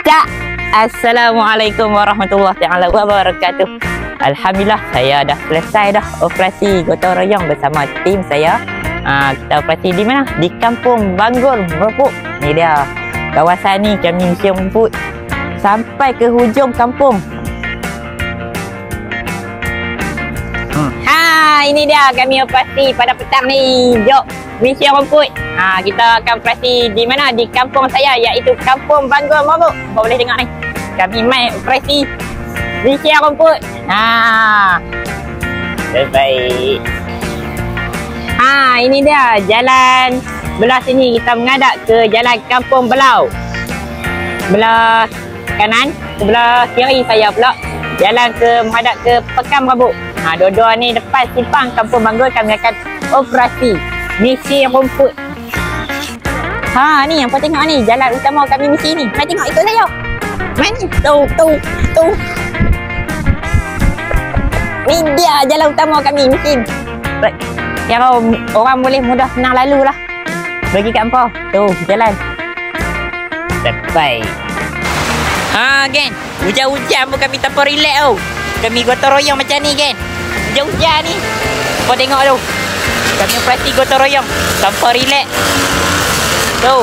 Cak, Assalamualaikum warahmatullahi taala wabarakatuh. Alhamdulillah saya dah selesai dah operasi gotong royong bersama tim saya. Kita operasi di mana? Di Kampung Banggul, Merbuk. Ni dia. Kawasan ni kami mesti rumput sampai ke hujung kampung. Ini dia kami operasi pada petang ni. Jom, misi rumput. Kita akan operasi di mana? Di kampung saya, iaitu Kampung Banggul, Merbuk. Kau boleh tengok ni. Kami main operasi misi rumput. Terbaik. Ini dia jalan belah sini. Kita menghadap ke jalan Kampung Belau. Belah kanan, sebelah kiri saya pula jalan ke menghadap ke Pekan Merbuk. Dua-dua ni depan simpang Kampung Banggul kami akan operasi misi rumput. Ni yang kau tengok ni jalan utama kami misi ni. Mari tengok, ikut saya. Mari. Tu. Ni dia jalan utama kami misi. Kalau orang boleh mudah senang lalu lah. Bagi kat empau. Tu jalan. Sampai. Kan. Hujan-hujan pun kami tanpa relax tau. Kami gotong royong macam ni kan. Hujan-hujan ni. Kau tengok tu. Kami operasi gotong royong tanpa relax. Tu.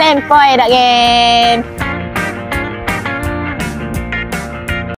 Sempoi dak gen.